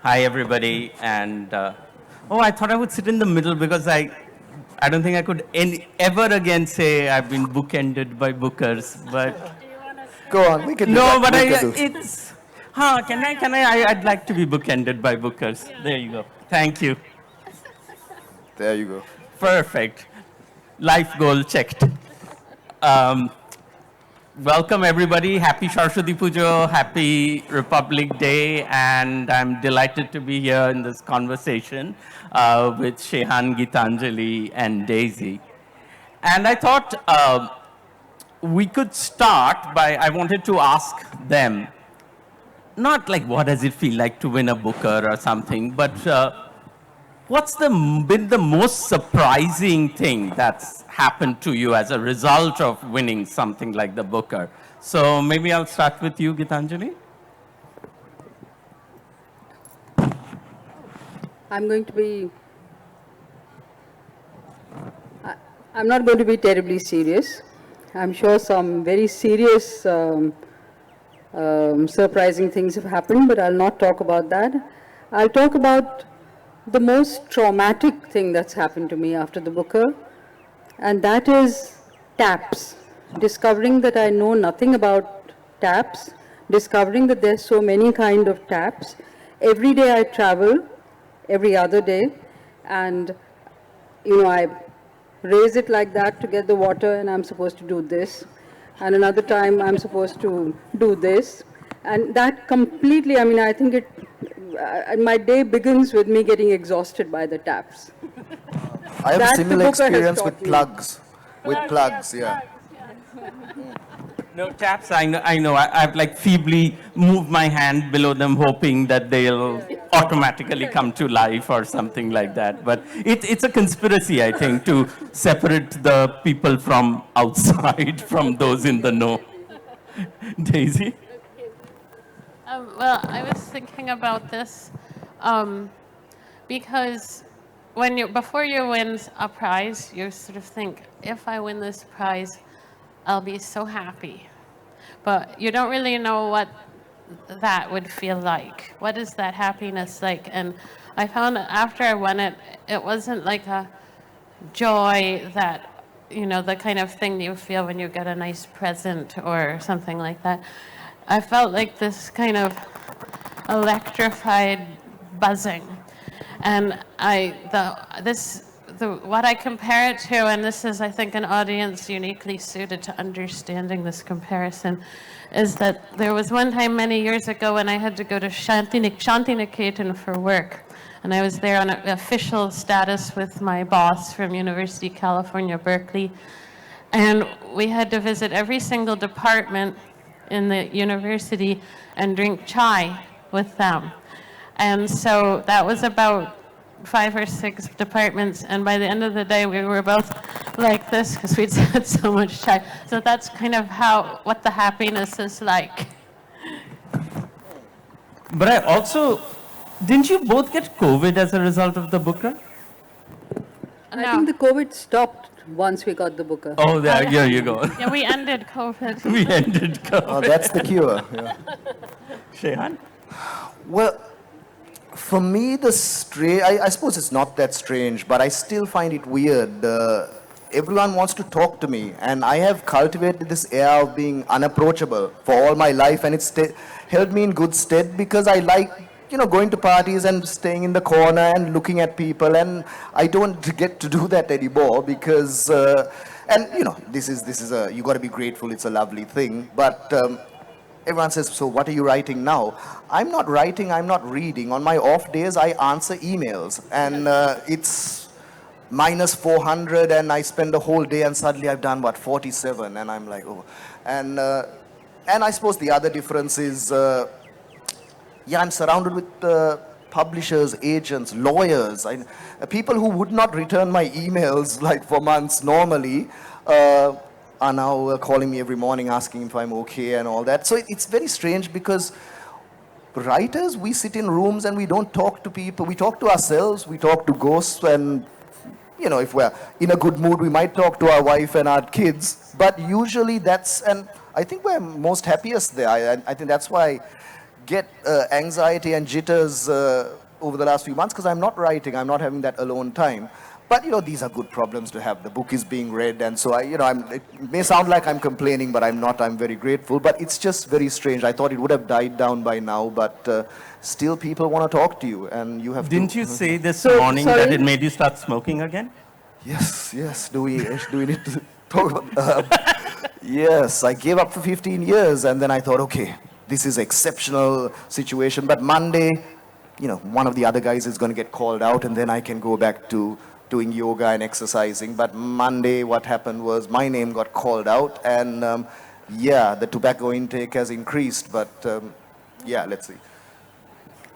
Hi, everybody. And I thought I would sit in the middle because I don't think I could ever again say I've been bookended by bookers. But Go on, we can do no, that. but We can do. it's. Can I? I'd like to be bookended by bookers. There you go. Thank you. There you go. Perfect. Life goal checked. Um, Welcome, everybody. Happy Saraswati Pujo, happy Republic Day, and I'm delighted to be here in this conversation with Shehan, Geetanjali, and Daisy. And I thought we could start by, I wanted to ask them, not like what does it feel like to win a Booker or something, but what's been the most surprising thing that's happened to you as a result of winning something like the Booker? So maybe I'll start with you, Geetanjali. I'm not going to be terribly serious. I'm sure some very serious, surprising things have happened, but I'll not talk about that. I'll talk about the most traumatic thing that's happened to me after the Booker, and that is taps. Discovering that I know nothing about taps, discovering that there's so many kind of taps. Every day I travel, every other day, and I raise it like that to get the water, and I'm supposed to do this, and another time I'm supposed to do this, and that completely, I think my day begins with me getting exhausted by the taps. I have a That the similar Booker has experience taught with me. plugs. With plugs, yeah. No, taps, I know. I've like feebly moved my hand below them, hoping that they'll automatically come to life or something like that. But it's a conspiracy, I think, to separate the people from outside from those in the know. Daisy? Well, I was thinking about this because before you win a prize, you sort of think, if I win this prize, I'll be so happy. But you don't really know what that would feel like. What is that happiness like? And I found that after I won it, it wasn't like a joy that, the kind of thing you feel when you get a nice present or something like that. I felt like this kind of electrified buzzing. And what I compare it to, and this is, I think, an audience uniquely suited to understanding this comparison, is that there was one time many years ago when I had to go to Shantiniketan for work. And I was there on an official status with my boss from University of California, Berkeley. And we had to visit every single department in the university and drink chai with them. And so that was about 5 or 6 departments, and by the end of the day we were both like this because we'd had so much chai. So that's kind of what the happiness is like. But I also, didn't you both get COVID as a result of the Booker? I think the COVID stopped once we got the Booker. Oh, here you go. Yeah, we ended COVID. We ended COVID. Oh, that's the cure. Yeah. Shehan? Well, for me, I suppose it's not that strange, but I still find it weird. Everyone wants to talk to me, and I have cultivated this air of being unapproachable for all my life, and it's held me in good stead because I like, going to parties and staying in the corner and looking at people, and I don't get to do that anymore because, this is you got to be grateful. It's a lovely thing, but. Everyone says, so what are you writing now? I'm not writing, I'm not reading. On my off days, I answer emails. And it's minus 400, and I spend the whole day, and suddenly I've done, 47? And I'm like, oh. And I suppose the other difference is, I'm surrounded with publishers, agents, lawyers, people who would not return my emails like for months normally. Are now calling me every morning asking if I'm okay and all that. So it's very strange because writers, we sit in rooms and we don't talk to people. We talk to ourselves, we talk to ghosts, and if we're in a good mood, we might talk to our wife and our kids. But usually and I think we're most happiest there. I think that's why I get anxiety and jitters over the last few months, because I'm not writing, I'm not having that alone time. But these are good problems to have. The book is being read, and so it may sound like I'm complaining, but I'm not. I'm very grateful. But it's just very strange. I thought it would have died down by now, but still people want to talk to you, and you have Didn't to. you say this So, morning sorry? that it made you start smoking again? Yes. Do we need to talk about? Yes, I gave up for 15 years, and then I thought, okay, this is exceptional situation. But Monday, one of the other guys is going to get called out, and then I can go back to doing yoga and exercising. But Monday, what happened was my name got called out, and the tobacco intake has increased. But let's see.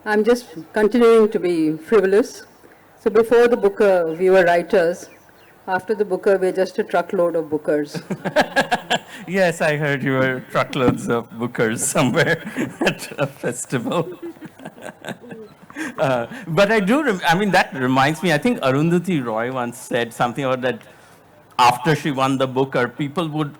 I'm just continuing to be frivolous. So before the Booker, we were writers. After the Booker, we're just a truckload of bookers. Yes, I heard you were truckloads of bookers somewhere at a festival. But that reminds me, I think Arundhati Roy once said something about that after she won the Booker, people would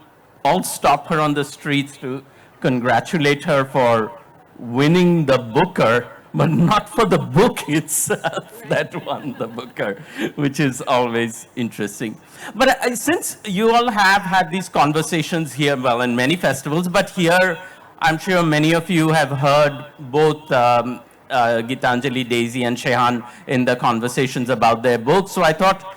all stop her on the streets to congratulate her for winning the Booker, but not for the book itself that won the Booker, which is always interesting. But since you all have had these conversations here, well, in many festivals, but here, I'm sure many of you have heard both Geetanjali, Daisy, and Shehan in the conversations about their books. So I thought,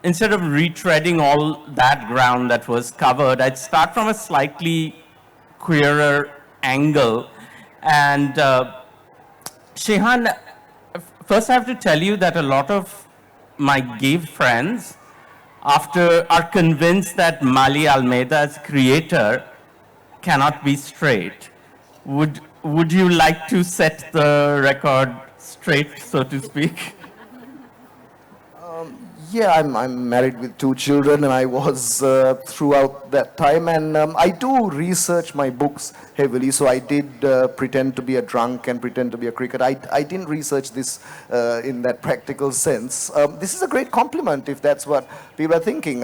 instead of retreading all that ground that was covered, I'd start from a slightly queerer angle. And Shehan, first I have to tell you that a lot of my gay friends are convinced that Mali Almeida's creator cannot be straight. Would you like to set the record straight, so to speak? Yeah, I'm married with 2 children, and I was throughout that time. And I do research my books heavily, so I did pretend to be a drunk and pretend to be a cricketer. I didn't research this in that practical sense. This is a great compliment if that's what people are thinking.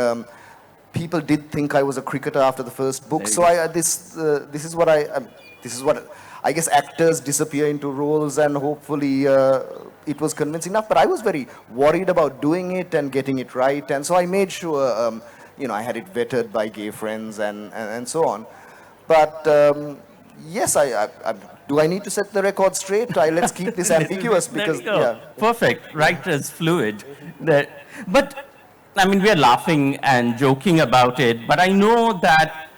People did think I was a cricketer after the first book, so this is what I guess actors disappear into roles, and hopefully it was convincing enough. But I was very worried about doing it and getting it right, and so I made sure I had it vetted by gay friends and so on. But yes, do I need to set the record straight? Let's keep this ambiguous because Perfect. Writer's fluid. But we are laughing and joking about it, but I know that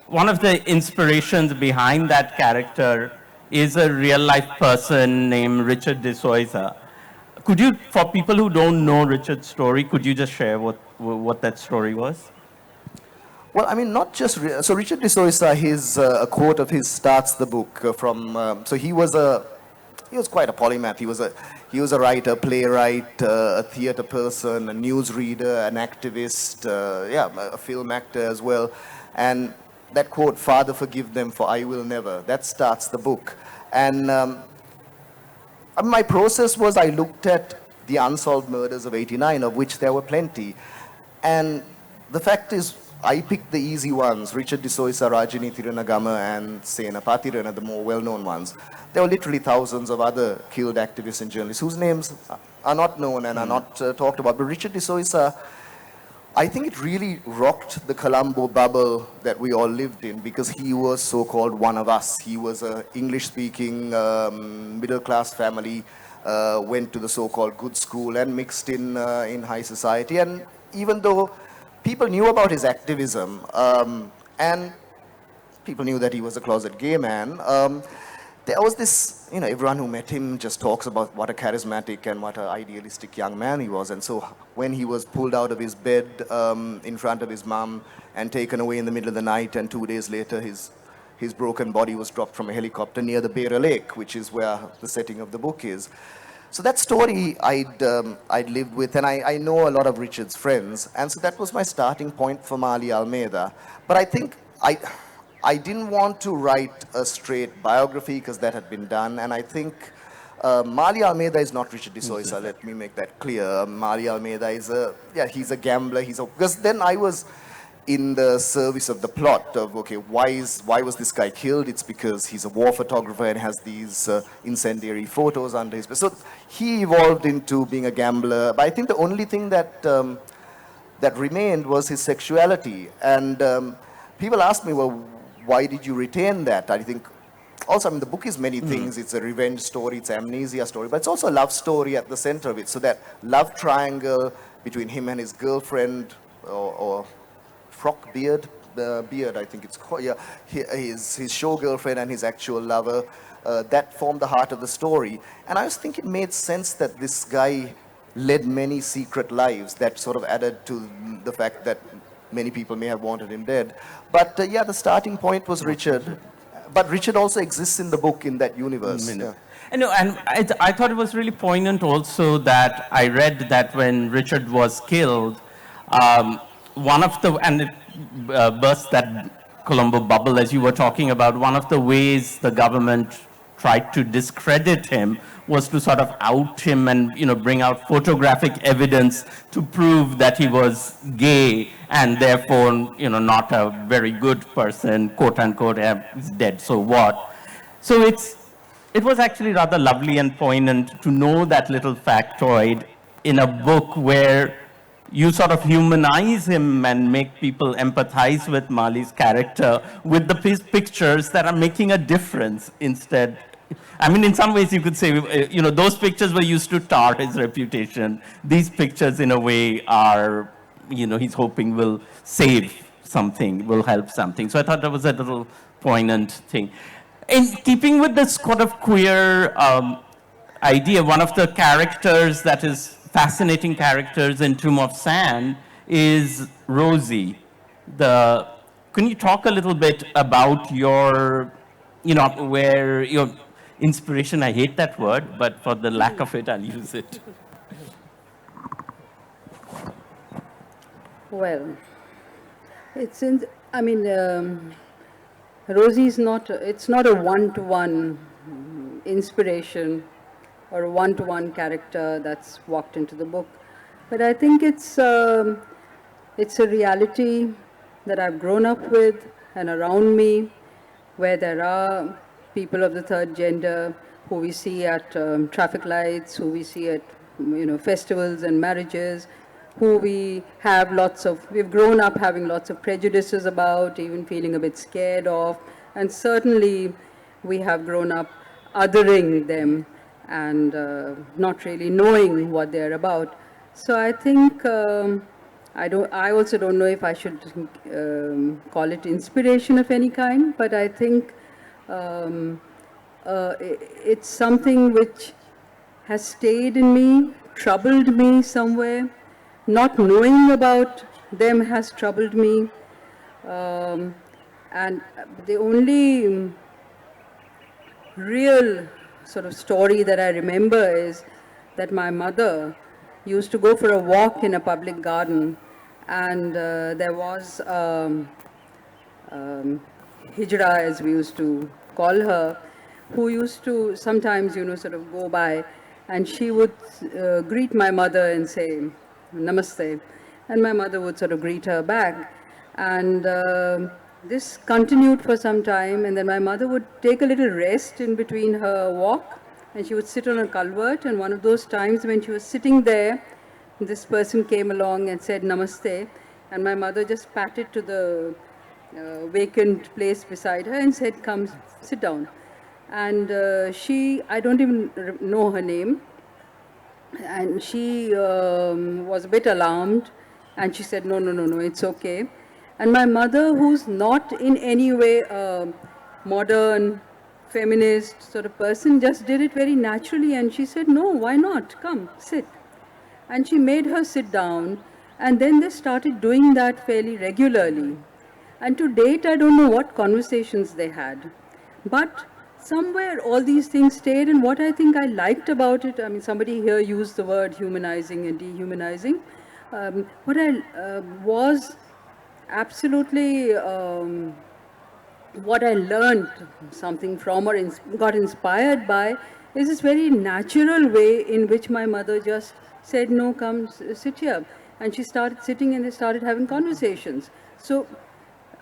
one of the inspirations behind that character is a real-life person named Richard de Souza. Could you, for people who don't know Richard's story, could you just share what that story was? Well, not just so Richard de Souza. A quote of his starts the book from. So he was quite a polymath. He was a writer, playwright, a theater person, a newsreader, an activist, a film actor as well, and that quote, "Father, forgive them, for I will never," that starts the book. And my process was I looked at the unsolved murders of '89, of which there were plenty. And the fact is, I picked the easy ones, Richard de Souza, Rajini Thiranagama, and Sena Patirana, the more well-known ones. There were literally thousands of other killed activists and journalists whose names are not known and are not talked about. But Richard de Souza, I think it really rocked the Colombo bubble that we all lived in, because he was so-called one of us. He was an English-speaking middle-class family, went to the so-called good school and mixed in high society. And even though people knew about his activism and people knew that he was a closet gay man, there was this, everyone who met him just talks about what a charismatic and what an idealistic young man he was. And so when he was pulled out of his bed in front of his mom and taken away in the middle of the night, and 2 days later his broken body was dropped from a helicopter near the Beira Lake, which is where the setting of the book is. So that story I'd lived with, and I know a lot of Richard's friends, and so that was my starting point for Mali Almeida. But I think I didn't want to write a straight biography because that had been done, and I think Mali Almeida is not Richard de Soisa. Let me make that clear. Mali Almeida is he's a gambler. Because then I was in the service of the plot of, okay, why was this guy killed? It's because he's a war photographer and has these incendiary photos under his. So he evolved into being a gambler. But I think the only thing that that remained was his sexuality. And people ask me, well, why did you retain that? I think also, I mean, the book is many things. It's a revenge story, it's an amnesia story, but it's also a love story at the center of it. So that love triangle between him and his girlfriend, or frock beard, beard, I think it's called, yeah, his show girlfriend and his actual lover, that formed the heart of the story. And I was thinking it made sense that this guy led many secret lives that sort of added to the fact that many people may have wanted him dead. But yeah, the starting point was Richard. But Richard also exists in the book in that universe. Yeah. No, and I thought it was really poignant also that I read that when Richard was killed, one of the, and it burst that Colombo bubble as you were talking about, one of the ways the government tried to discredit him was to sort of out him and, you know, bring out photographic evidence to prove that he was gay and therefore, you know, not a very good person, quote unquote, he's dead, so what? So it was actually rather lovely and poignant to know that little factoid in a book where you sort of humanize him and make people empathize with Mali's character with the pictures that are making a difference instead. I mean, in some ways you could say, you know, those pictures were used to tar his reputation. These pictures, in a way, are, you know, he's hoping will save something, will help something. So I thought that was a little poignant thing. In keeping with this sort of queer idea, one of the characters that is fascinating characters in Tomb of Sand is Rosie. Can you talk a little bit about your, you know, where your inspiration, I hate that word, but for the lack of it, I'll use it. Well, I mean, Rosie is not, it's not a one-to-one inspiration or a one-to-one character that's walked into the book. But I think it's a reality that I've grown up with and around me, where there are people of the third gender who we see at traffic lights, who we see at, you know, festivals and marriages, who we have we've grown up having lots of prejudices about, even feeling a bit scared of, and certainly we have grown up othering them and not really knowing what they're about. So I think I also don't know if I should call it inspiration of any kind, but I think it's something which has stayed in me, troubled me somewhere. Not knowing about them has troubled me. And the only real sort of story that I remember is that my mother used to go for a walk in a public garden, and there was Hijra, as we used to call her, who used to sometimes, you know, sort of go by, and she would greet my mother and say, Namaste, and my mother would sort of greet her back. And this continued for some time, and then my mother would take a little rest in between her walk, and she would sit on a culvert, and one of those times when she was sitting there, this person came along and said Namaste, and my mother just patted to the vacant place beside her and said, come, sit down. And I don't even know her name, and she was a bit alarmed, and she said, no, it's okay. And my mother, who's not in any way a modern, feminist sort of person, just did it very naturally, and she said, no, why not? Come, sit. And she made her sit down, and then they started doing that fairly regularly. And to date, I don't know what conversations they had. But somewhere all these things stayed, and what I think I liked about it, I mean, somebody here used the word humanizing and dehumanizing. What I was absolutely what I learned something from or got inspired by is this very natural way in which my mother just said, no, come sit here. And she started sitting and they started having conversations. So,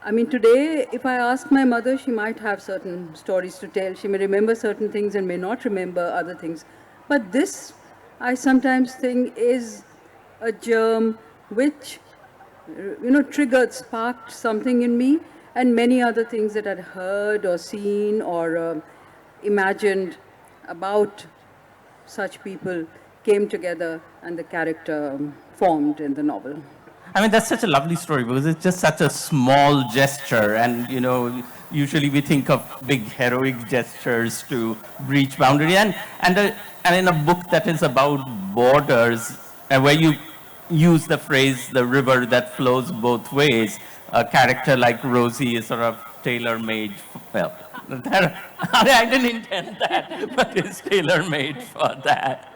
I mean, today, if I ask my mother, she might have certain stories to tell. She may remember certain things and may not remember other things. But this, I sometimes think, is a germ which triggered, sparked something in me, and many other things that I'd heard or seen or imagined about such people came together and the character formed in the novel. I mean, that's such a lovely story because it's just such a small gesture. And, usually we think of big heroic gestures to breach boundary. And in a book that is about borders, where you use the phrase, the river that flows both ways, a character like Rosie is sort of tailor-made. Well, I didn't intend that, but it's tailor-made for that.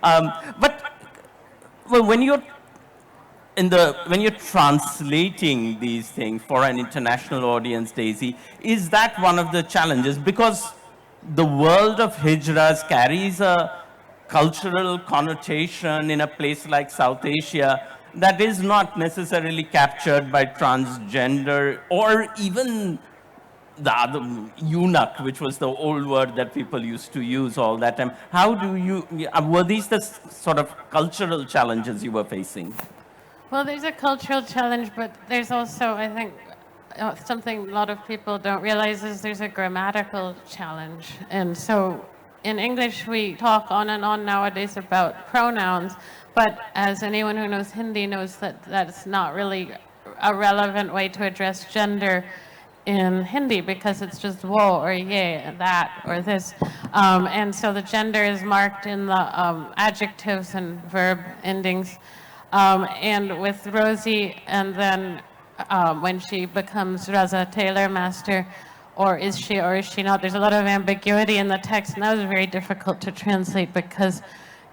But well, when you're translating these things for an international audience, Daisy, is that one of the challenges? Because the world of hijras carries a cultural connotation in a place like South Asia that is not necessarily captured by transgender or even the other eunuch, which was the old word that people used to use all that time. How do you, were these the sort of cultural challenges you were facing? Well, there's a cultural challenge, but there's also, I think, something a lot of people don't realize is there's a grammatical challenge. And so in English, we talk on and on nowadays about pronouns, but as anyone who knows Hindi knows that that's not really a relevant way to address gender in Hindi because it's just wo or ye, that or this. And so the gender is marked in the adjectives and verb endings. And with Rosie, and then when she becomes Raza Tailor Master, or is she not, there's a lot of ambiguity in the text, and that was very difficult to translate because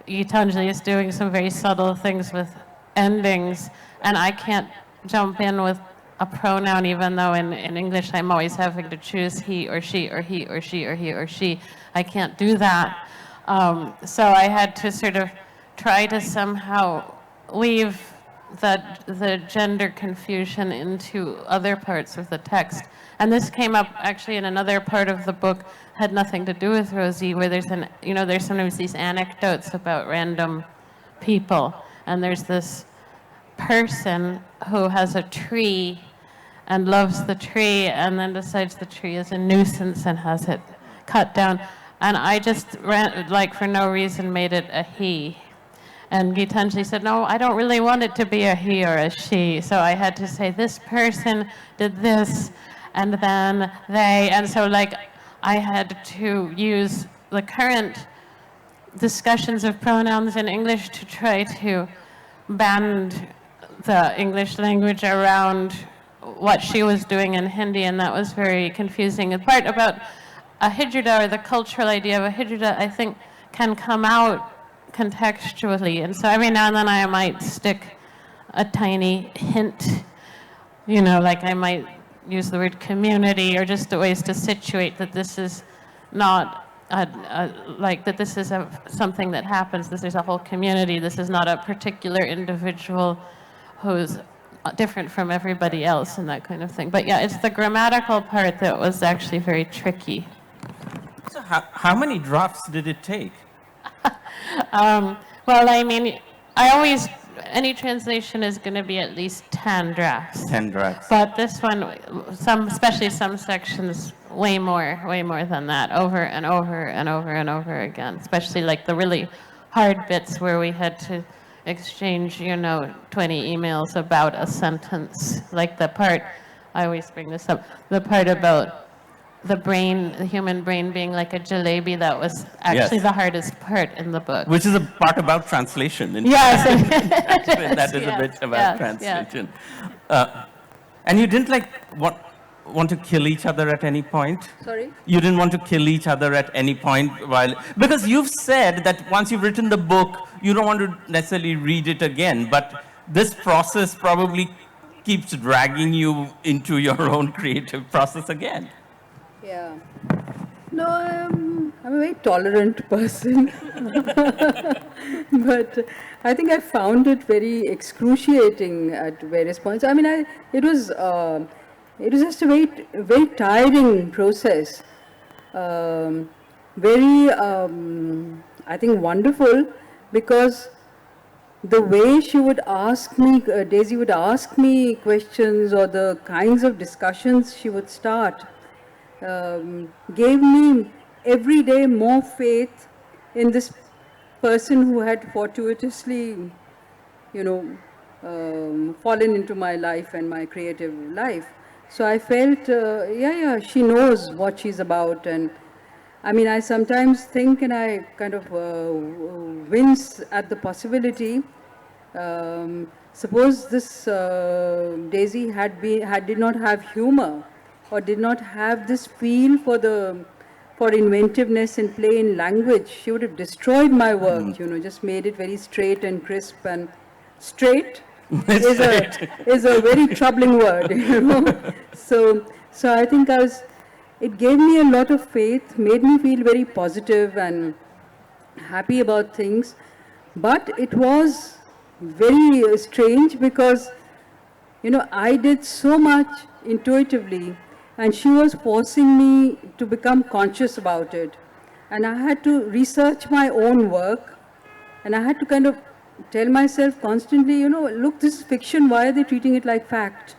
Geetanjali is doing some very subtle things with endings, and I can't jump in with a pronoun, even though in English I'm always having to choose he or she or he or she or he or she. I can't do that. So I had to sort of try to somehow weave the gender confusion into other parts of the text. And this came up actually in another part of the book, had nothing to do with Rosie, where there's there's sometimes these anecdotes about random people. And there's this person who has a tree and loves the tree and then decides the tree is a nuisance and has it cut down. And I just, for no reason, made it a he. And Geetanjali said, no, I don't really want it to be a he or a she. So I had to say, this person did this, and then they. And so, I had to use the current discussions of pronouns in English to try to band the English language around what she was doing in Hindi, and that was very confusing. The part about a hijra, or the cultural idea of a hijra, I think can come out contextually, and so every now and then I might stick a tiny hint, I might use the word community, or just ways to situate that this is not that this is something that happens. This is a whole community. This is not a particular individual who's different from everybody else, and that kind of thing. But yeah, it's the grammatical part that was actually very tricky. So how many drafts did it take? Well, I mean, any translation is going to be at least 10 drafts. 10 drafts. But this one, especially some sections, way more than that, over and over and over and over again. Especially the really hard bits where we had to exchange, 20 emails about a sentence. Like the part, I always bring this up, the part about the human brain being like a jalebi, that was actually the hardest part in the book. Which is a part about translation. Yes. That is a bit about translation. And you didn't want to kill each other at any point? Sorry? You didn't want to kill each other at any point because you've said that once you've written the book, you don't want to necessarily read it again, but this process probably keeps dragging you into your own creative process again. Yeah. No, I'm a very tolerant person. But I think I found it very excruciating at various points. I mean, it was just a very tiring process. Very, I think, wonderful, because the way she would ask me, Daisy would ask me questions, or the kinds of discussions she would start, gave me every day more faith in this person who had fortuitously, fallen into my life and my creative life. So I felt, she knows what she's about. And I mean, I sometimes think, and I kind of wince at the possibility. Suppose this Daisy did not have humor, or did not have this feel for inventiveness and play in language, she would have destroyed my work. Just made it very straight and crisp. And straight is a very troubling word. So I think it gave me a lot of faith, made me feel very positive and happy about things. But it was very strange, because I did so much intuitively, and she was forcing me to become conscious about it. And I had to research my own work, and I had to kind of tell myself constantly, look, this is fiction, why are they treating it like fact?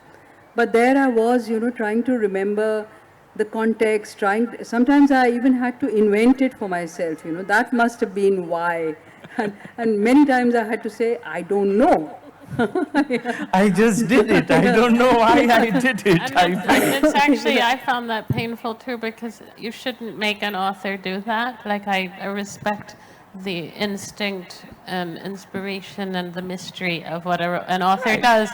But there I was, trying to remember the context, sometimes I even had to invent it for myself, that must have been why. And many times I had to say, I don't know. I just did it. I don't know why I did it. And it's actually, I found that painful too, because you shouldn't make an author do that. Like, I respect the instinct and inspiration and the mystery of what an author does.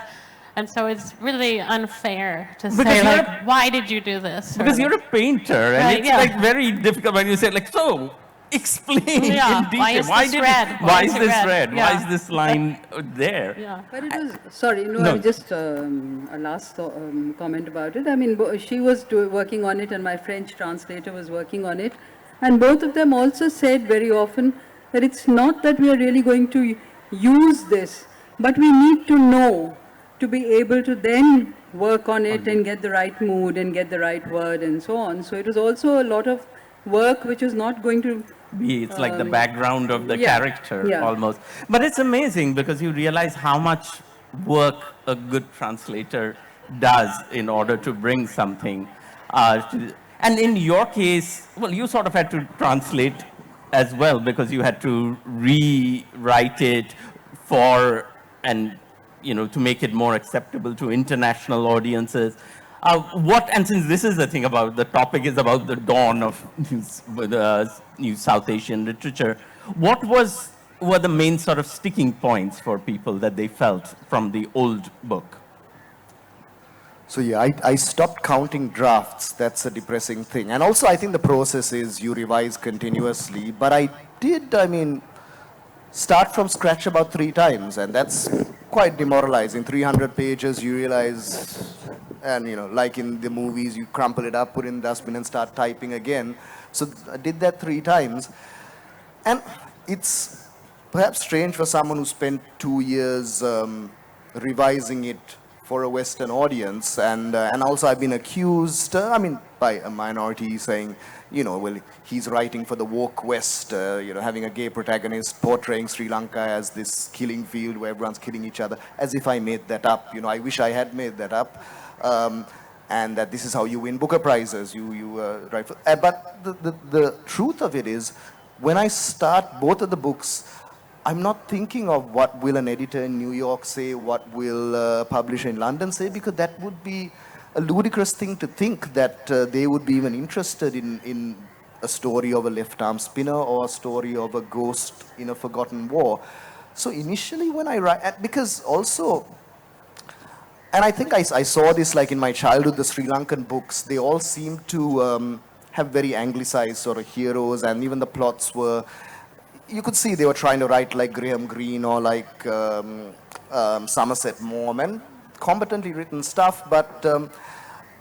And so it's really unfair to say, like, why did you do this? Because you're a painter, and Right, it's yeah. like very difficult when you say, like, so explain Yeah, in detail. why is this red? Why is this red? red? Yeah. Why is this line there? Yeah. But it was, sorry, No. I just, a last comment about it. I mean, she was working on it, and my French translator was working on it. And both of them also said very often that it's not that we are really going to use this, but we need to know to be able to then work on it and get the right mood and get the right word and so on. So it was also a lot of work which was not going to It's like the background of the character, yeah. almost. But it's amazing, because you realize how much work a good translator does in order to bring something. And in your case, well, you sort of had to translate as well, because you had to rewrite it and to make it more acceptable to international audiences. And since this is the thing about, the topic is about the dawn of new South Asian literature, what were the main sort of sticking points for people that they felt from the old book? So yeah, I stopped counting drafts. That's a depressing thing. And also I think the process is you revise continuously. But I did, start from scratch about 3 times, and that's quite demoralizing. 300 pages, you realize, and like in the movies, you crumple it up, put it in the dustbin, and start typing again. So I did that 3 times, and it's perhaps strange for someone who spent 2 years revising it for a Western audience, and also I've been accused, by a minority saying, well, he's writing for the woke West, having a gay protagonist, portraying Sri Lanka as this killing field where everyone's killing each other, as if I made that up. I wish I had made that up, and that this is how you win Booker Prizes. You write for, but the truth of it is, when I start both of the books, I'm not thinking of what will an editor in New York say, what will a publisher in London say, because that would be a ludicrous thing to think that they would be even interested in a story of a left-arm spinner or a story of a ghost in a forgotten war. So initially when I write, because also, and I think I saw this like in my childhood, the Sri Lankan books, they all seem to have very anglicized sort of heroes, and even the plots were, you could see they were trying to write like Graham Greene or like Somerset Maugham, and competently written stuff, but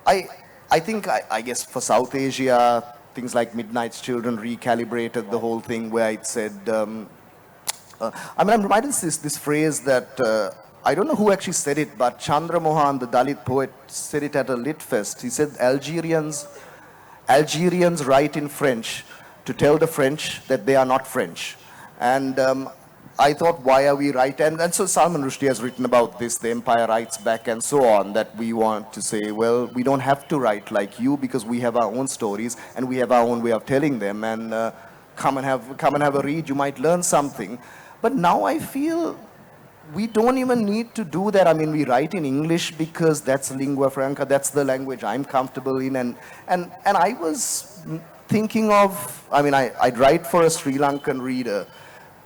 I think, I guess for South Asia, things like Midnight's Children recalibrated the whole thing where it said, I'm reminded this phrase that, I don't know who actually said it, but Chandra Mohan, the Dalit poet, said it at a lit fest. He said, Algerians write in French to tell the French that they are not French. And I thought, why are we writing? And so Salman Rushdie has written about this, the empire writes back and so on, that we want to say, well, we don't have to write like you because we have our own stories and we have our own way of telling them. And come and have a read, you might learn something. But now I feel we don't even need to do that. I mean, we write in English because that's lingua franca, that's the language I'm comfortable in. And I was thinking of, I mean, I'd write for a Sri Lankan reader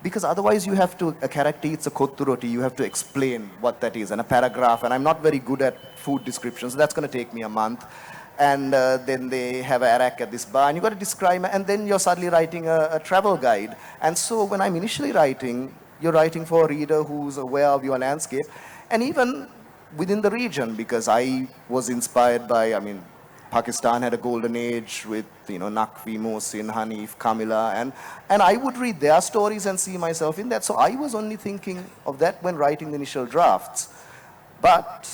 because otherwise you have to, a character eats a kottu roti, you have to explain what that is and a paragraph. And I'm not very good at food descriptions, so that's going to take me a month. And then they have a arak at this bar, and you've got to describe, and then you're suddenly writing a travel guide. And so when I'm initially writing, you're writing for a reader who's aware of your landscape, and even within the region, because I was inspired by, I mean, Pakistan had a golden age with, you know, Naqvi, Mohsin, Hanif, Kamila, and I would read their stories and see myself in that. So I was only thinking of that when writing the initial drafts. But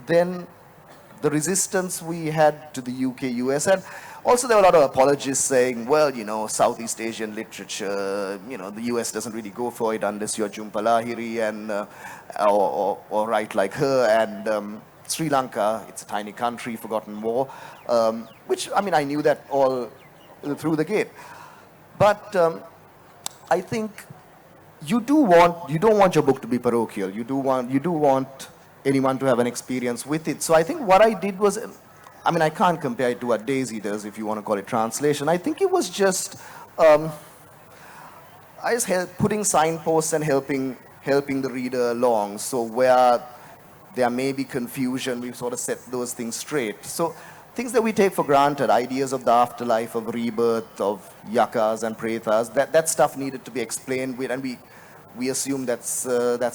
then the resistance we had to the UK, US, and also there were a lot of apologists saying, well, you know, Southeast Asian literature, you know, the US doesn't really go for it unless you're Jhumpa Lahiri and, or write like her, and Sri Lanka, it's a tiny country, forgotten war, which, I mean, I knew that all through the gate. But I think you don't want your book to be parochial. You do want anyone to have an experience with it. So I think what I did was, I mean, I can't compare it to what Daisy does, if you want to call it translation. I think it was just, I was putting signposts and helping the reader along. So where there may be confusion, we sort of set those things straight. So things that we take for granted, ideas of the afterlife, of rebirth, of yakas and pretas, that stuff needed to be explained with, and we assume that's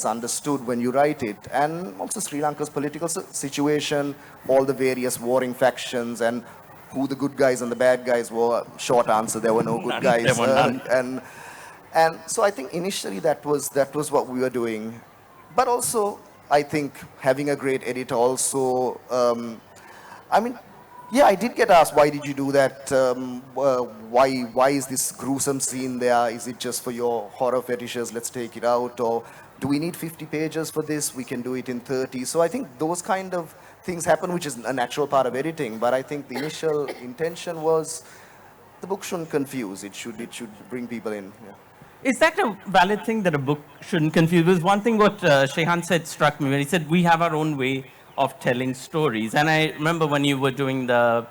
understood when you write it. And also Sri Lanka's political situation, all the various warring factions, and who the good guys and the bad guys were. Short answer, there were no good guys. There were none. And so I think initially that was what we were doing. But also, I think having a great editor also, I mean, yeah, I did get asked, why did you do that? Why is this gruesome scene there? Is it just for your horror fetishes? Let's take it out. Or do we need 50 pages for this? We can do it in 30. So I think those kind of things happen, which is a natural part of editing. But I think the initial intention was the book shouldn't confuse. It should bring people in. Yeah. Is that a valid thing, that a book shouldn't confuse? Because one thing what Shehan said struck me when he said, we have our own way of telling stories. And I remember when you were doing the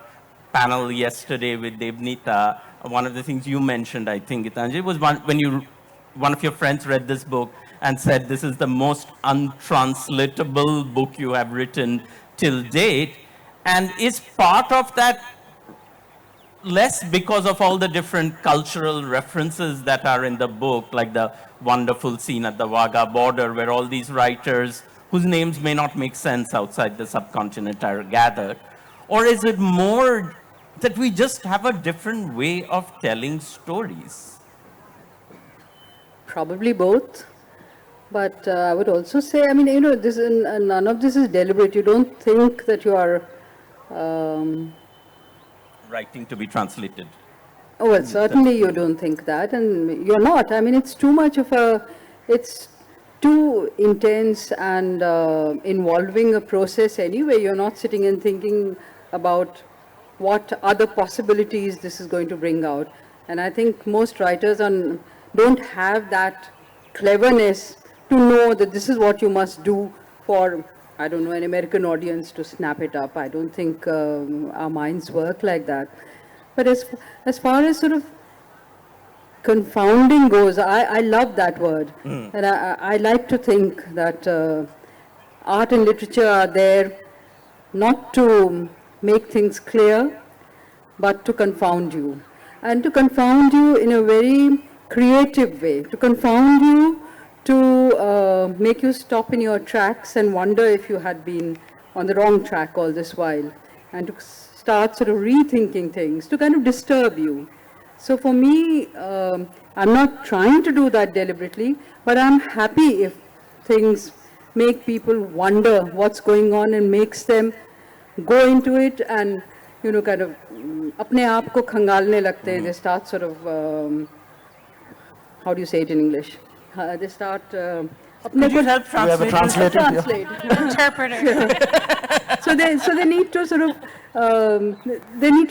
panel yesterday with Devnita, one of the things you mentioned, I think, Geetanjali, was when one of your friends read this book and said, this is the most untranslatable book you have written till date. And is part of that less because of all the different cultural references that are in the book, like the wonderful scene at the Wagah border where all these writers whose names may not make sense outside the subcontinent are gathered? Or is it more that we just have a different way of telling stories? Probably both. But I would also say, I mean, you know, none of this is deliberate. You don't think that you are Writing to be translated. Oh, well, certainly you don't think that, and you're not. I mean, it's too much of it's too intense and involving a process anyway. You're not sitting and thinking about what other possibilities this is going to bring out. And I think most writers don't have that cleverness to know that this is what you must do for, I don't know, an American audience to snap it up. I don't think our minds work like that. But as far as sort of confounding goes, I love that word. And I like to think that art and literature are there not to make things clear, but to confound you. And to confound you in a very creative way, to confound you to make you stop in your tracks and wonder if you had been on the wrong track all this while, and to start sort of rethinking things, to kind of disturb you. So for me, I'm not trying to do that deliberately, but I'm happy if things make people wonder what's going on and makes them go into it and, kind of अपने आप को खंगालने लगते हैं. They start sort of, how do you say it in English? They start Could you help Do you have a translate? translator? translate. Interpreter. So they need to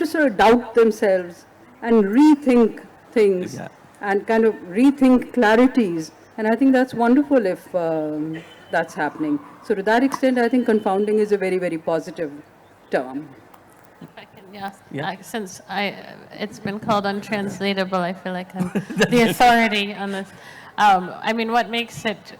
sort of doubt themselves and rethink things, Yeah. and kind of rethink clarities. And I think that's wonderful if that's happening. So to that extent, I think confounding is a very, very positive term. Yeah. Since it's been called untranslatable, I feel like I'm the authority on this. I mean, what makes it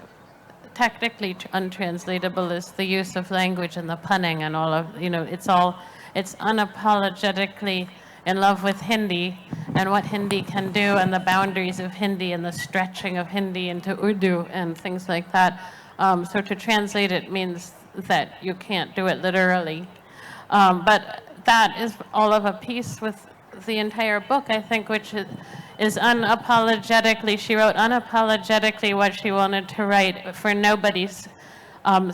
technically untranslatable is the use of language and the punning and all of, it's unapologetically in love with Hindi and what Hindi can do and the boundaries of Hindi and the stretching of Hindi into Urdu and things like that. So to translate it means that you can't do it literally. But that is all of a piece with the entire book, I think, which is unapologetically, she wrote unapologetically what she wanted to write for nobody's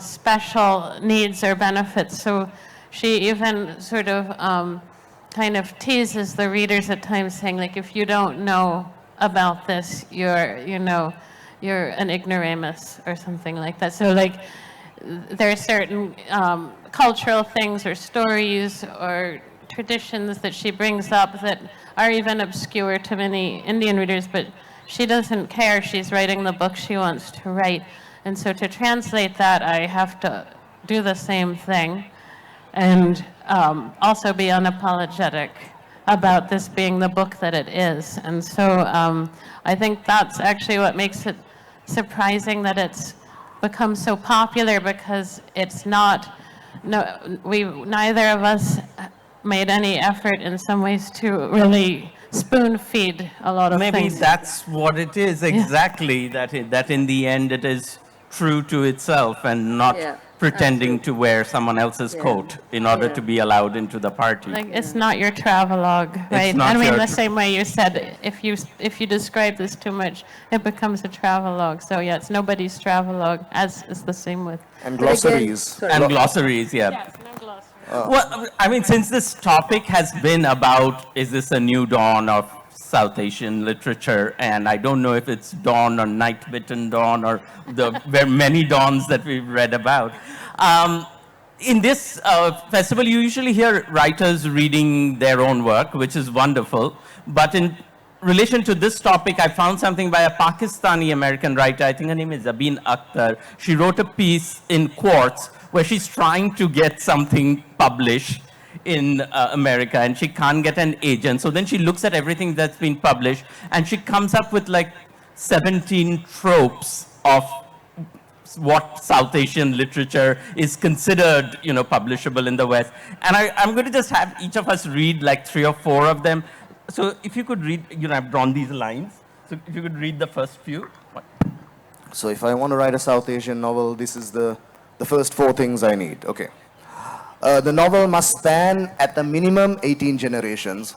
special needs or benefits. So she even sort of kind of teases the readers at times, saying, like, if you don't know about this, you're an ignoramus or something like that. So, like, there are certain cultural things or stories or traditions that she brings up that are even obscure to many Indian readers, but she doesn't care. She's writing the book she wants to write. And so to translate that, I have to do the same thing and also be unapologetic about this being the book that it is. And so I think that's actually what makes it surprising that it's become so popular, because it's not, neither of us made any effort in some ways to really spoon feed a lot of Maybe things. that's what it is exactly, that in the end it is true to itself and not Yeah, pretending absolutely. to wear someone else's Yeah. coat in order Yeah. to be allowed into the party. Like, it's not your travelogue, right? not I mean, your the same way you said, if you describe this too much, it becomes a travelogue. So yeah, it's nobody's travelogue, as is the same with. And But again, glossaries. sorry. And glossaries, yeah. Yes, no glossary. Well, I mean, since this topic has been about, is this a new dawn of South Asian literature, and I don't know if it's dawn or night-bitten dawn or the very many dawns that we've read about. In this festival, you usually hear writers reading their own work, which is wonderful. But in relation to this topic, I found something by a Pakistani-American writer. I think her name is Zabeen Akhtar. She wrote a piece in Quartz where she's trying to get something published in America, and she can't get an agent. So then she looks at everything that's been published, and she comes up with like 17 tropes of what South Asian literature is considered, publishable in the West. And I'm going to just have each of us read like 3 or 4 of them. So if you could read, I've drawn these lines. So if you could read the first few. So if I want to write a South Asian novel, this is the first 4 things I need. Okay. The novel must span at the minimum 18 generations.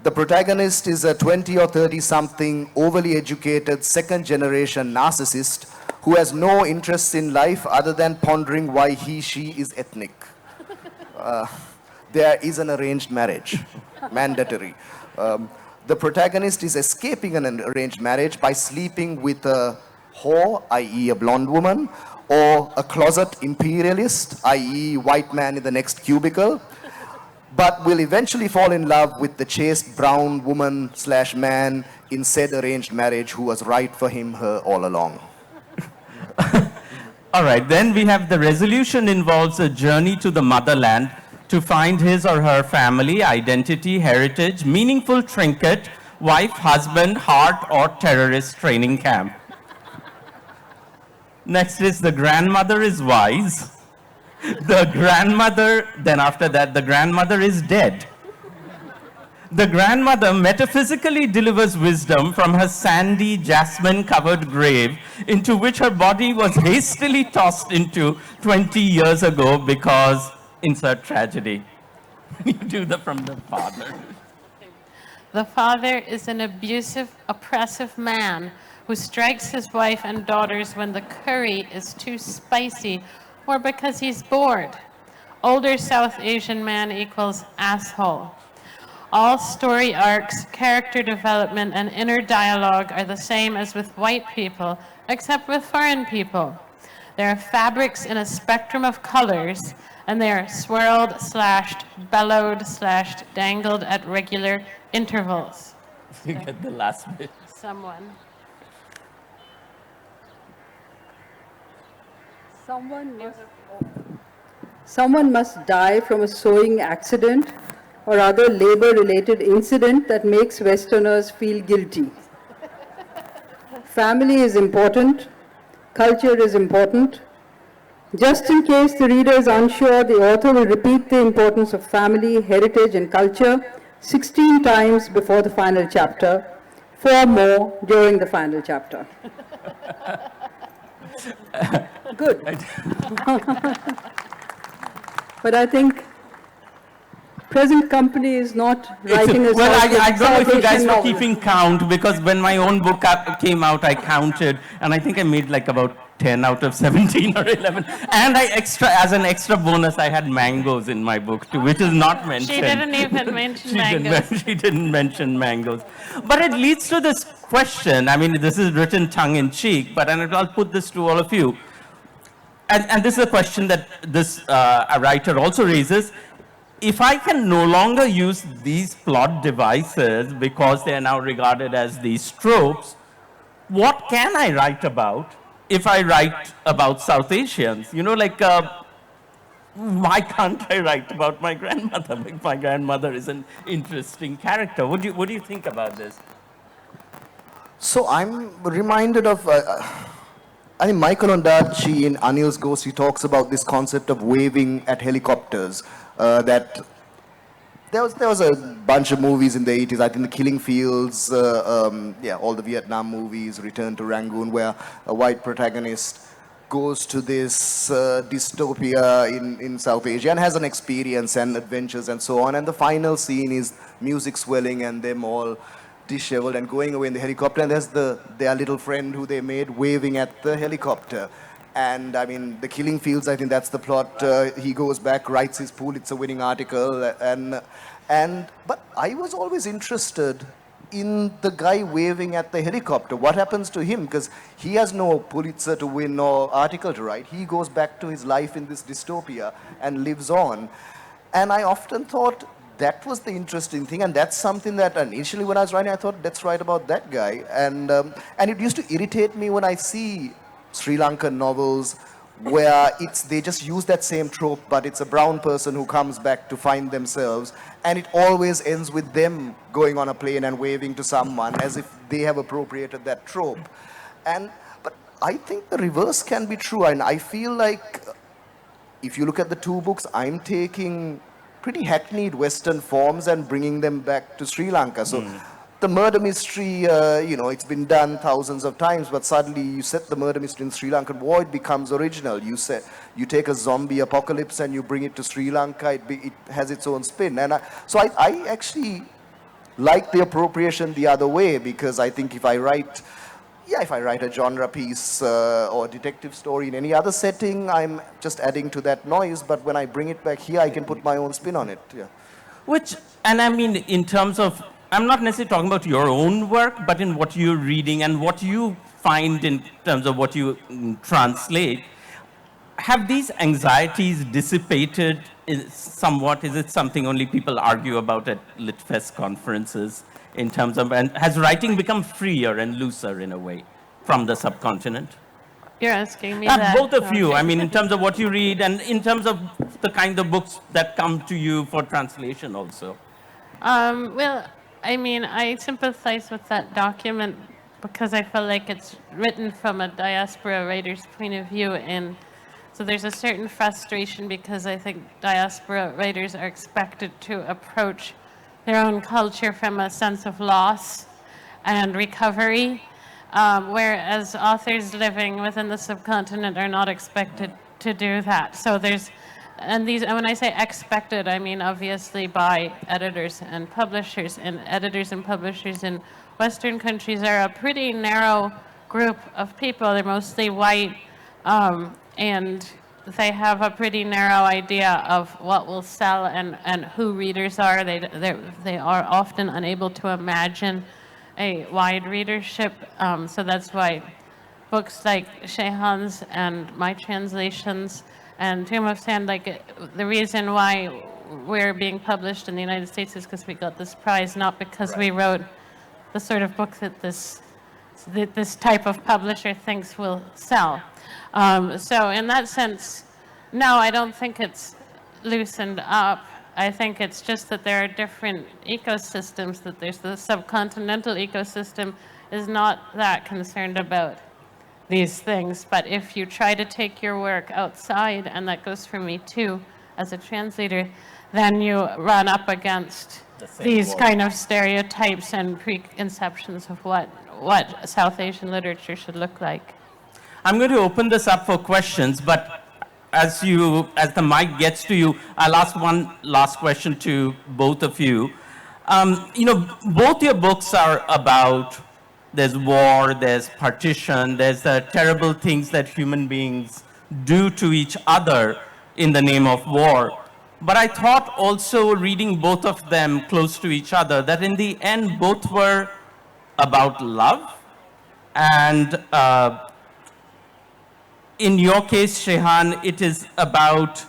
The protagonist is a 20 or 30 something overly educated second generation narcissist who has no interests in life other than pondering why she is ethnic. There is an arranged marriage, mandatory. The protagonist is escaping an arranged marriage by sleeping with a whore, i.e. a blonde woman, or a closet imperialist, i.e. white man in the next cubicle, but will eventually fall in love with the chaste brown woman/man in said arranged marriage who was right for him, her all along. All right, then we have the resolution involves a journey to the motherland to find his or her family, identity, heritage, meaningful trinket, wife, husband, heart, or terrorist training camp. Next is the grandmother is wise. Then after that, the grandmother is dead. The grandmother metaphysically delivers wisdom from her sandy, jasmine-covered grave, into which her body was hastily tossed into 20 years ago because insert tragedy. You do the from the father. The father is an abusive, oppressive man who strikes his wife and daughters when the curry is too spicy or because he's bored. Older South Asian man equals asshole. All story arcs, character development, and inner dialogue are the same as with white people, except with foreign people. They are fabrics in a spectrum of colors, and they are swirled, slashed, bellowed, slashed, dangled at regular intervals. You get the last bit. Someone. Someone must die from a sewing accident or other labor-related incident that makes Westerners feel guilty. Family is important, culture is important. Just in case the reader is unsure, the author will repeat the importance of family, heritage, and culture 16 times before the final chapter, 4 more during the final chapter. Good. But I think present company is not writing as well, I don't know if you guys were novel. keeping count, because when my own book came out, I counted, and I think I made like about 10 out of 17 or 11. And as an extra bonus, I had mangoes in my book too, which is not mentioned. She didn't even mention mangoes. She didn't mention mangoes. But it leads to this question. I mean, this is written tongue-in-cheek, but I'll put this to all of you. And this is a question that this a writer also raises. If I can no longer use these plot devices because they are now regarded as these tropes, what can I write about if I write about South Asians? You know, like, why can't I write about my grandmother? Like, my grandmother is an interesting character. What do you think about this? So I'm reminded of, I think Michael Ondaatje in Anil's Ghost, he talks about this concept of waving at helicopters. That there was a bunch of movies in the 80s, I think The Killing Fields, all the Vietnam movies, Return to Rangoon, where a white protagonist goes to this dystopia in South Asia and has an experience and adventures and so on. And the final scene is music swelling and them all disheveled and going away in the helicopter. And there's their little friend who they made waving at the helicopter. And I mean, The Killing Fields, I think that's the plot. He goes back, writes his Pulitzer-winning article, but I was always interested in the guy waving at the helicopter. What happens to him? Because he has no Pulitzer to win or article to write. He goes back to his life in this dystopia and lives on. And I often thought that was the interesting thing, and that's something that initially when I was writing, I thought, let's write about that guy. And it used to irritate me when I see Sri Lankan novels where they just use that same trope, but it's a brown person who comes back to find themselves, and it always ends with them going on a plane and waving to someone as if they have appropriated that trope. But I think the reverse can be true, and I feel like if you look at the two books, I'm taking pretty hackneyed Western forms and bringing them back to Sri Lanka. So the murder mystery, it's been done thousands of times, but suddenly you set the murder mystery in Sri Lankan war, it becomes original. You take a zombie apocalypse and you bring it to Sri Lanka, it has its own spin. And so I actually like the appropriation the other way, because I think if I write a genre piece or detective story in any other setting, I'm just adding to that noise, but when I bring it back here, I can put my own spin on it. Yeah. And I mean, in terms of, I'm not necessarily talking about your own work, but in what you're reading and what you find in terms of what you translate, have these anxieties dissipated somewhat? Is it something only people argue about at LitFest conferences in terms of, and has writing become freer and looser in a way from the subcontinent? You're asking me that? Both of you. Okay. I mean, in terms of what you read and in terms of the kind of books that come to you for translation also. Well, I mean, I sympathize with that document because I feel like it's written from a diaspora writer's point of view, and so there's a certain frustration because I think diaspora writers are expected to approach their own culture from a sense of loss and recovery, whereas authors living within the subcontinent are not expected to do that. So and when I say expected, I mean obviously by editors and publishers. And editors and publishers in Western countries are a pretty narrow group of people. They're mostly white, and they have a pretty narrow idea of what will sell and who readers are. They are often unable to imagine a wide readership. So that's why books like Shehan's and my translations and Tomb of Sand, the reason why we're being published in the United States is because we got this prize, not because we wrote the sort of book that this type of publisher thinks will sell. So in that sense, no, I don't think it's loosened up. I think it's just that there are different ecosystems, that there's the subcontinental ecosystem is not that concerned about these things. But if you try to take your work outside, and that goes for me too, as a translator, then you run up against these kind of stereotypes and preconceptions of what South Asian literature should look like. I'm going to open this up for questions, but as the mic gets to you, I'll ask one last question to both of you. Both your books are about, there's war, there's partition, there's the terrible things that human beings do to each other in the name of war. But I thought also, reading both of them close to each other, that in the end both were about love. And in your case, Shehan, it is about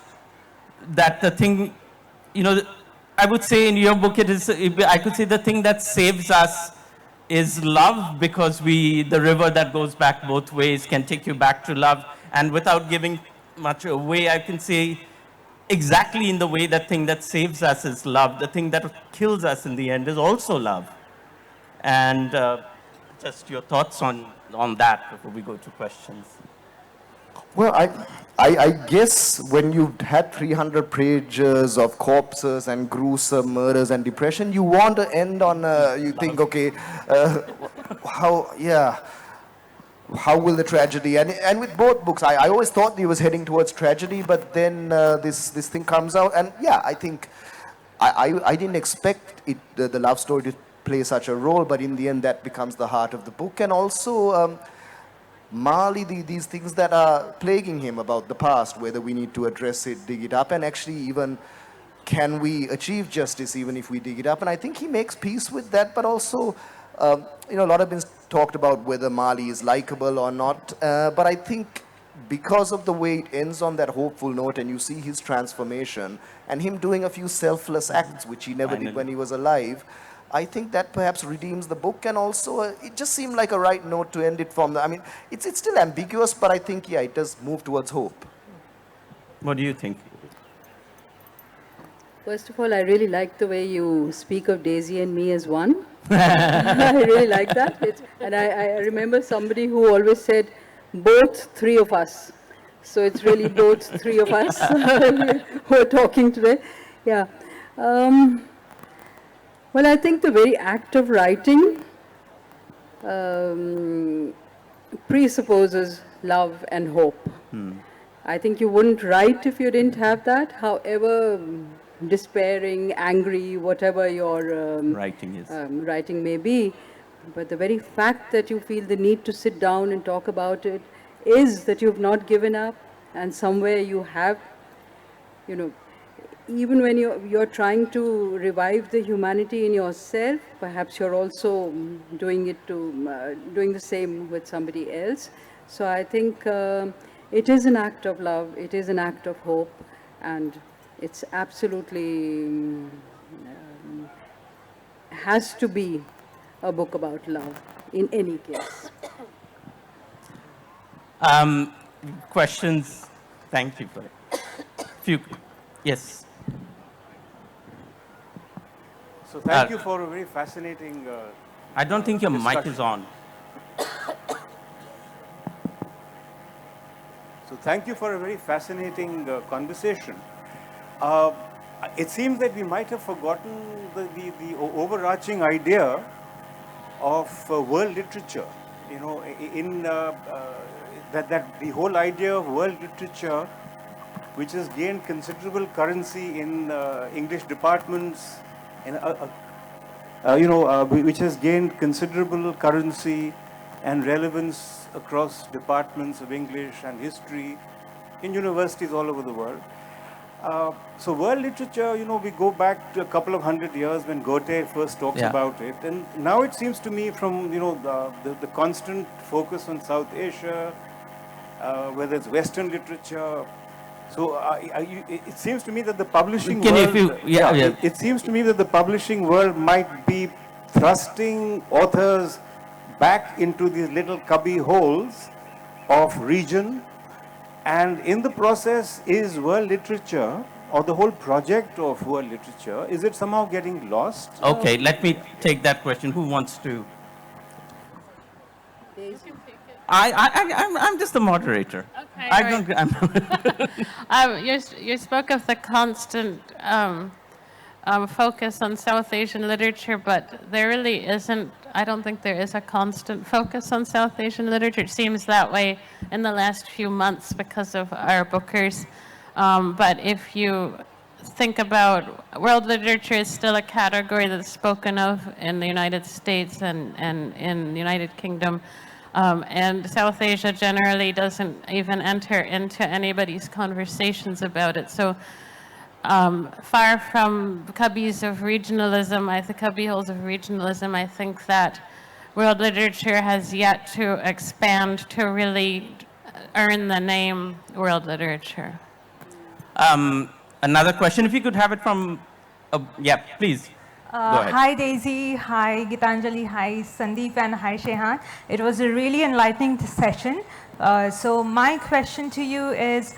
that the thing, I would say in your book, I could say the thing that saves us is love, because the river that goes back both ways can take you back to love. And without giving much away, I can say exactly in the way that thing that saves us is love. The thing that kills us in the end is also love. And just your thoughts on that before we go to questions. Well, I guess when you've had 300 pages of corpses and gruesome murders and depression, you want to end on, you think, okay, how will the tragedy, and with both books, I always thought he was heading towards tragedy, but then this thing comes out, and yeah, I think, I didn't expect the love story to play such a role, but in the end that becomes the heart of the book. And also, Mali, these things that are plaguing him about the past, whether we need to address it, dig it up, and actually even can we achieve justice even if we dig it up. And I think he makes peace with that, but also, a lot of been talked about whether Mali is likable or not, but I think because of the way it ends on that hopeful note, and you see his transformation and him doing a few selfless acts which he never did when he was alive, I think that perhaps redeems the book. And also, it just seemed like a right note to end it from. I mean, it's still ambiguous, but I think, yeah, it does move towards hope. What do you think? First of all, I really like the way you speak of Daisy and me as one. I really like that. And I remember somebody who always said, both three of us. So it's really both three of us who are talking today. Yeah. Well, I think the very act of writing presupposes love and hope. I think you wouldn't write if you didn't have that, however despairing, angry, whatever your writing may be. But the very fact that you feel the need to sit down and talk about it is that you've not given up, and somewhere you have, even when you're trying to revive the humanity in yourself, perhaps you're also doing the same with somebody else. So I think it is an act of love, it is an act of hope, and it's absolutely has to be a book about love in any case. Questions? Thank you for it. Yes. So thank you for a very fascinating I don't think your discussion. mic is on. So thank you for a very fascinating conversation. it seems that we might have forgotten the overarching idea of world literature. You know, that the whole idea of world literature, which has gained considerable currency in English departments, and which has gained considerable currency and relevance across departments of English and history in universities all over the world. So world literature, you know, we go back to a couple of hundred years when Goethe first talks about it, and now it seems to me from, you know, the constant focus on South Asia, whether it's Western literature. So it seems to me that the publishing world, it seems to me that the publishing world might be thrusting authors back into these little cubby holes of region, and in the process, is world literature, or the whole project of world literature, is it somehow getting lost? Okay, let me take that question. Who wants to? I'm just the moderator. Okay, I right. don't. You spoke of the constant focus on South Asian literature, but there really isn't. I don't think there is a constant focus on South Asian literature. It seems that way in the last few months because of our bookers. But if you think about world literature, is still a category that's spoken of in the United States and in the United Kingdom. And South Asia generally doesn't even enter into anybody's conversations about it. So far from cubbies of regionalism, cubbyholes of regionalism, I think that world literature has yet to expand to really earn the name world literature. Another question, if you could have it from, yeah, please. Go ahead. Hi Daisy, hi Geetanjali, hi Sandip, and hi Shehan. It was a really enlightening session. So my question to you is,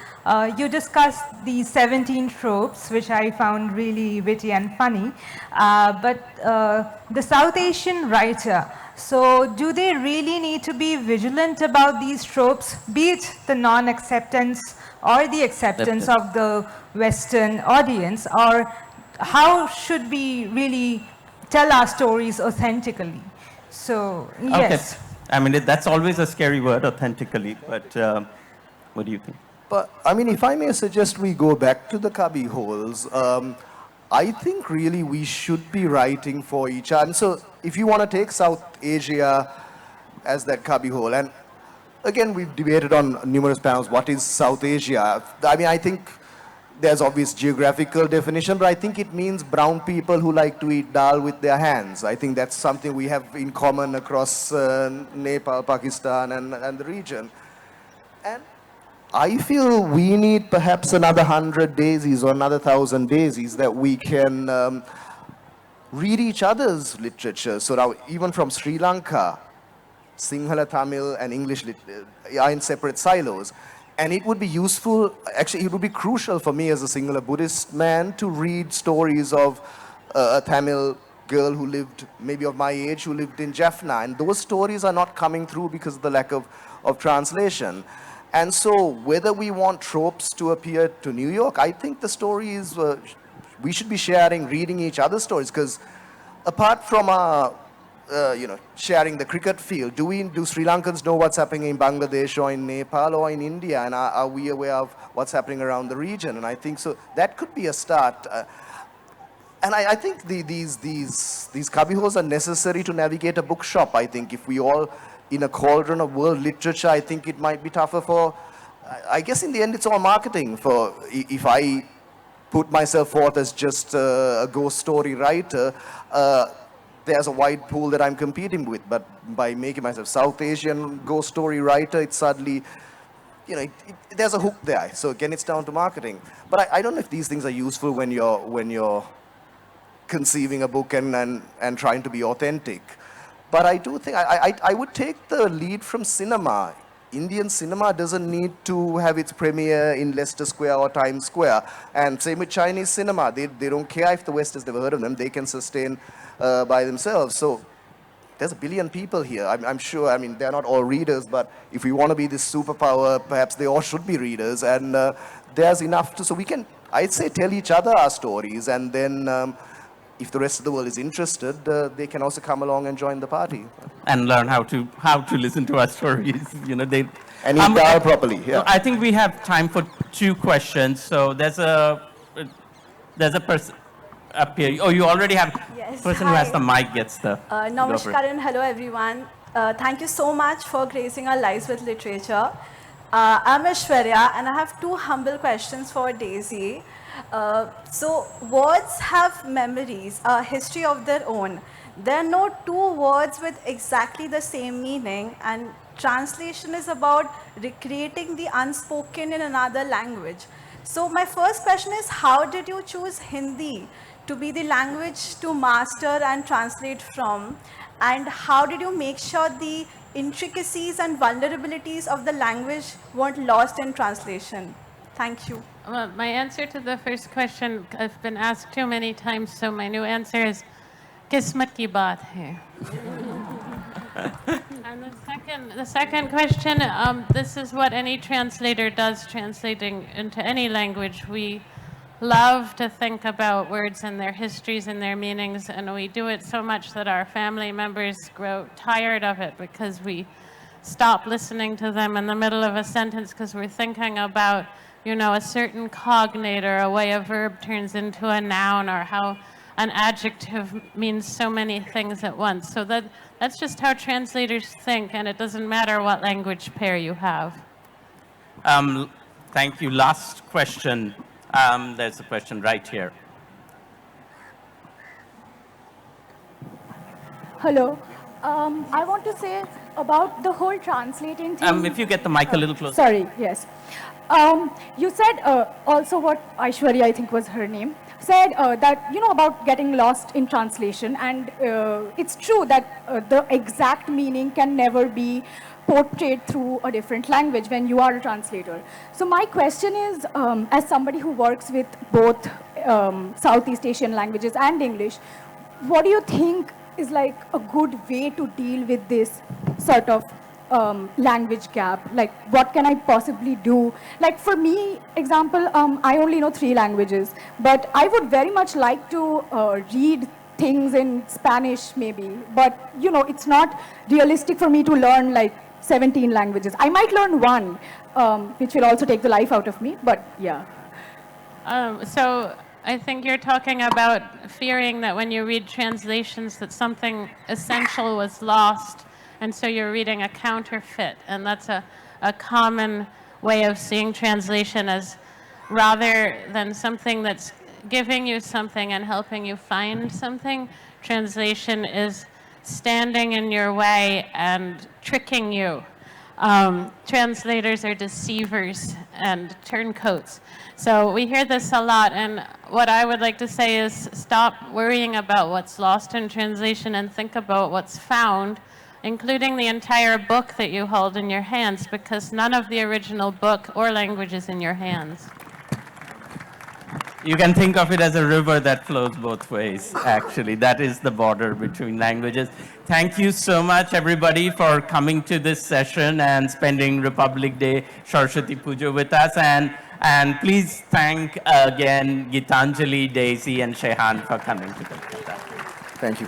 you discussed the 17 tropes, which I found really witty and funny, but the South Asian writer, so do they really need to be vigilant about these tropes, be it the non-acceptance or the acceptance of the Western audience, or how should we really tell our stories authentically? So, yes. Okay. I mean, that's always a scary word, authentically, but what do you think? But, I mean, if I may suggest we go back to the cubby holes, I think really we should be writing for each other. And so if you want to take South Asia as that cubby hole, and again, we've debated on numerous panels, what is South Asia? I mean, I think there's obvious geographical definition, but I think it means brown people who like to eat dal with their hands. I think that's something we have in common across Nepal, Pakistan, and the region. And I feel we need perhaps another 100 daisies or another 1,000 daisies that we can read each other's literature. So now, even from Sri Lanka, Sinhala, Tamil, and English are in separate silos. And it would be useful, actually it would be crucial for me as a Sinhala Buddhist man to read stories of a Tamil girl who lived, maybe of my age, who lived in Jaffna. And those stories are not coming through because of the lack of translation. And so whether we want tropes to appear to New York, I think the story is, we should be sharing, reading each other's stories, because apart from sharing the cricket field, do Sri Lankans know what's happening in Bangladesh or in Nepal or in India, and are we aware of what's happening around the region? And I think so that could be a start. And I think these cubbyholes are necessary to navigate a bookshop. I think if we all in a cauldron of world literature, I think it might be tougher for, I guess in the end it's all marketing. For if I put myself forth as just a ghost story writer, there's a wide pool that I'm competing with. But by making myself South Asian ghost story writer, it's suddenly, there's a hook there. So again, it's down to marketing. But I don't know if these things are useful when you're conceiving a book and trying to be authentic. But I do think, I would take the lead from cinema. Indian cinema doesn't need to have its premiere in Leicester Square or Times Square. And same with Chinese cinema. They don't care if the West has never heard of them. They can sustain by themselves. So there's a billion people here. I'm sure, I mean, they're not all readers, but if we want to be this superpower, perhaps they all should be readers. And there's enough to, so we can, I'd say, tell each other our stories. And then if the rest of the world is interested, they can also come along and join the party. And learn how to listen to our stories. You know, they. And eat dal properly, yeah. I think we have time for 2 questions. So there's a person up here. Oh, you already have. Yes, Person who has hi. the mic gets the. Namaskar and hello everyone. Thank you so much for gracing our lives with literature. I'm Aishwarya and I have 2 humble questions for Daisy. So words have memories, a history of their own. There are no 2 words with exactly the same meaning, and translation is about recreating the unspoken in another language. So my first question is, how did you choose Hindi to be the language to master and translate from? And how did you make sure the intricacies and vulnerabilities of the language weren't lost in translation? Thank you. Well, my answer to the first question, I've been asked too many times, so my new answer is Kismat ki baat hai. And the second question, this is what any translator does translating into any language. We love to think about words and their histories and their meanings, and we do it so much that our family members grow tired of it because we stop listening to them in the middle of a sentence because we're thinking about, you know, a certain cognate or a way a verb turns into a noun, or how an adjective means so many things at once. So that's just how translators think, and it doesn't matter what language pair you have. Thank you. Last question. There's a question right here. Hello. I want to say about the whole translating thing. If you get the mic a little closer. Sorry, yes. You said also what Aishwarya, I think was her name, said that, you know, about getting lost in translation. And it's true that the exact meaning can never be portrayed through a different language when you are a translator. So my question is, as somebody who works with both Southeast Asian languages and English, what do you think is like a good way to deal with this sort of language gap? Like, what can I possibly do? Like, for me, example, I only know 3 languages, but I would very much like to read things in Spanish maybe, but, you know, it's not realistic for me to learn like 17 languages. I might learn 1, which will also take the life out of me, but yeah. So I think you're talking about fearing that when you read translations that something essential was lost, and so you're reading a counterfeit. And that's a common way of seeing translation, as rather than something that's giving you something and helping you find something, translation is standing in your way and tricking you. Translators are deceivers and turncoats. So we hear this a lot, and what I would like to say is stop worrying about what's lost in translation and think about what's found, including the entire book that you hold in your hands, because none of the original book or language is in your hands. You can think of it as a river that flows both ways, actually. That is the border between languages. Thank you so much, everybody, for coming to this session and spending Republic Day Saraswati Puja with us. And please thank again Geetanjali, Daisy, and Shehan for coming to the. Thank you.